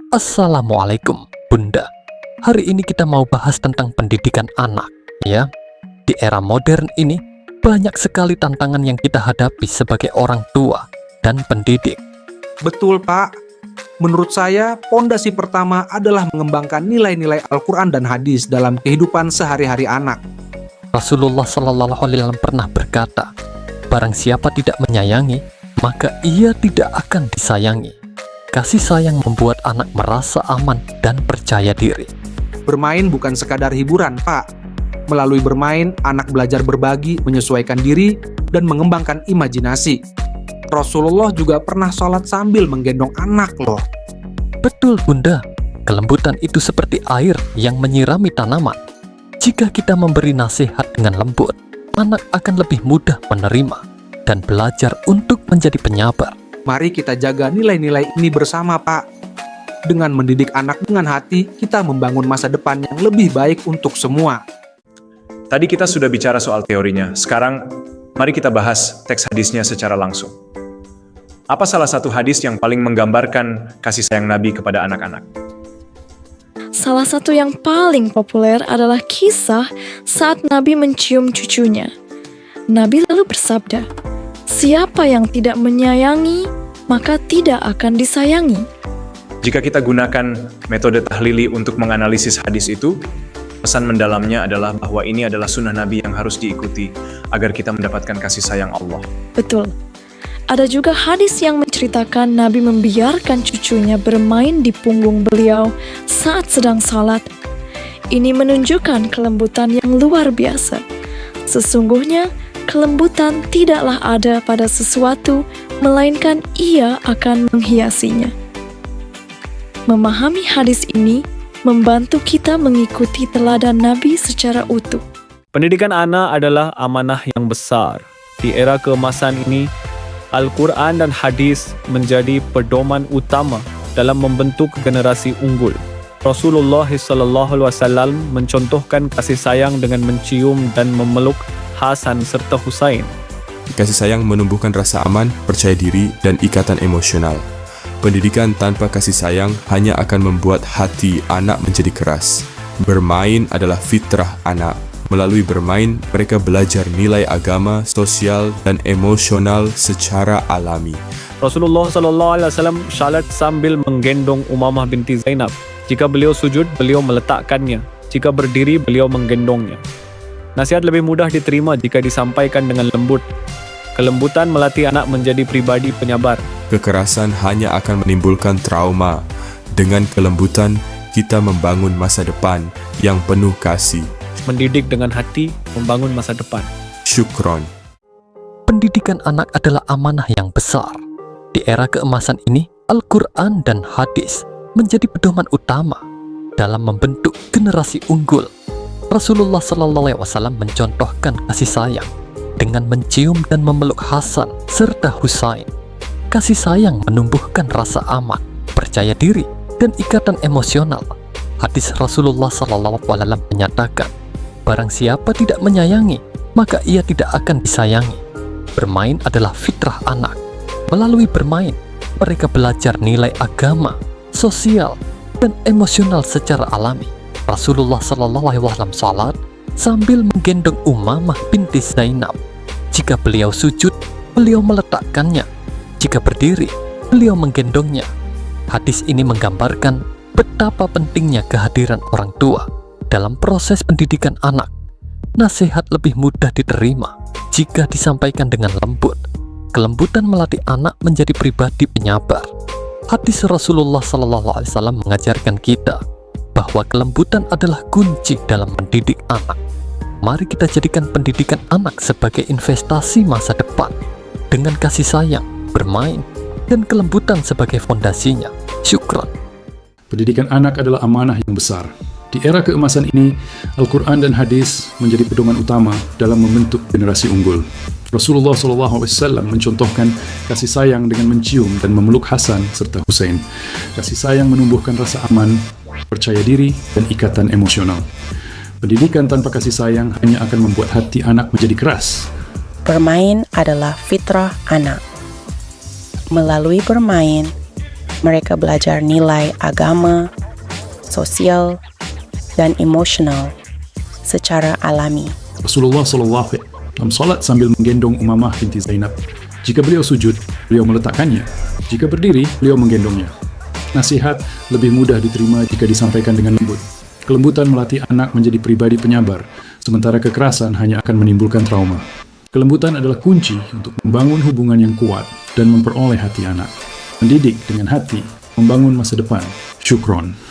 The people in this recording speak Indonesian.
Assalamualaikum, Bunda. Hari ini kita mau bahas tentang pendidikan anak, ya. Di era modern ini, banyak sekali tantangan yang kita hadapi sebagai orang tua dan pendidik. Betul, Pak. Menurut saya, pondasi pertama adalah mengembangkan nilai-nilai Al-Quran dan hadis dalam kehidupan sehari-hari anak. Rasulullah Shallallahu Alaihi Wasallam pernah berkata, barang siapa tidak menyayangi, maka ia tidak akan disayangi. Kasih sayang membuat anak merasa aman dan percaya diri. Bermain bukan sekadar hiburan, Pak. Melalui bermain, anak belajar berbagi, menyesuaikan diri, dan mengembangkan imajinasi. Rasulullah juga pernah sholat sambil menggendong anak loh. Betul, Bunda. Kelembutan itu seperti air yang menyirami tanaman. Jika kita memberi nasihat dengan lembut, anak akan lebih mudah menerima dan belajar untuk menjadi penyabar. Mari kita jaga nilai-nilai ini bersama, Pak. Dengan mendidik anak dengan hati, kita membangun masa depan yang lebih baik untuk semua. Tadi kita sudah bicara soal teorinya. Sekarang, mari kita bahas teks hadisnya secara langsung. Apa salah satu hadis yang paling menggambarkan kasih sayang Nabi kepada anak-anak? Salah satu yang paling populer adalah kisah saat Nabi mencium cucunya. Nabi lalu bersabda, "Siapa yang tidak menyayangi, maka tidak akan disayangi." Jika kita gunakan metode tahlili untuk menganalisis hadis itu, pesan mendalamnya adalah bahwa ini adalah sunnah Nabi yang harus diikuti agar kita mendapatkan kasih sayang Allah. Betul. Ada juga hadis yang menceritakan Nabi membiarkan cucunya bermain di punggung beliau saat sedang salat. Ini menunjukkan kelembutan yang luar biasa. Sesungguhnya, kelembutan tidaklah ada pada sesuatu, melainkan ia akan menghiasinya. Memahami hadis ini membantu kita mengikuti teladan Nabi secara utuh. Pendidikan anak adalah amanah yang besar. Di era keemasan ini, Al-Quran dan hadis menjadi pedoman utama dalam membentuk generasi unggul. Rasulullah SAW mencontohkan kasih sayang dengan mencium dan memeluk Hasan serta Husain. Kasih sayang menumbuhkan rasa aman, percaya diri, dan ikatan emosional. Pendidikan tanpa kasih sayang hanya akan membuat hati anak menjadi keras. Bermain adalah fitrah anak. Melalui bermain, mereka belajar nilai agama, sosial, dan emosional secara alami. Rasulullah SAW salat sambil menggendong Umamah binti Zainab. Jika beliau sujud, beliau meletakkannya. Jika berdiri, beliau menggendongnya. Nasihat lebih mudah diterima jika disampaikan dengan lembut. Kelembutan melatih anak menjadi pribadi penyabar. Kekerasan hanya akan menimbulkan trauma. Dengan kelembutan, kita membangun masa depan yang penuh kasih. Mendidik dengan hati, membangun masa depan. Syukron. Pendidikan anak adalah amanah yang besar. Di era keemasan ini, Al-Quran dan hadis menjadi pedoman utama dalam membentuk generasi unggul. Rasulullah SAW mencontohkan kasih sayang dengan mencium dan memeluk Hasan serta Husain. Kasih sayang menumbuhkan rasa aman, percaya diri, dan ikatan emosional. Hadis Rasulullah SAW menyatakan, barang siapa tidak menyayangi, maka ia tidak akan disayangi. Bermain adalah fitrah anak. Melalui bermain, mereka belajar nilai agama, sosial, dan emosional secara alami. Rasulullah SAW salat sambil menggendong Umamah binti Zainab. Jika beliau sujud, beliau meletakkannya. Jika berdiri, beliau menggendongnya. Hadis ini menggambarkan betapa pentingnya kehadiran orang tua dalam proses pendidikan anak. Nasihat lebih mudah diterima jika disampaikan dengan lembut. Kelembutan melatih anak menjadi pribadi penyabar. Hadis Rasulullah SAW mengajarkan kita bahwa kelembutan adalah kunci dalam mendidik anak. Mari kita jadikan pendidikan anak sebagai investasi masa depan. Dengan kasih sayang, bermain, dan kelembutan sebagai fondasinya. Syukron. Pendidikan anak adalah amanah yang besar. Di era keemasan ini, Al-Quran dan hadis menjadi pedoman utama dalam membentuk generasi unggul. Rasulullah SAW mencontohkan kasih sayang dengan mencium dan memeluk Hasan serta Husain. Kasih sayang menumbuhkan rasa aman, percaya diri, dan ikatan emosional. Pendidikan tanpa kasih sayang hanya akan membuat hati anak menjadi keras. Bermain adalah fitrah anak. Melalui bermain, mereka belajar nilai agama, sosial, dan emosional secara alami. Rasulullah SAW dalam salat sambil menggendong Umamah binti Zainab. Jika beliau sujud, beliau meletakkannya. Jika berdiri, beliau menggendongnya. Nasihat lebih mudah diterima jika disampaikan dengan lembut. Kelembutan melatih anak menjadi pribadi penyabar, sementara kekerasan hanya akan menimbulkan trauma. Kelembutan adalah kunci untuk membangun hubungan yang kuat dan memperoleh hati anak. Mendidik dengan hati, membangun masa depan. Syukron.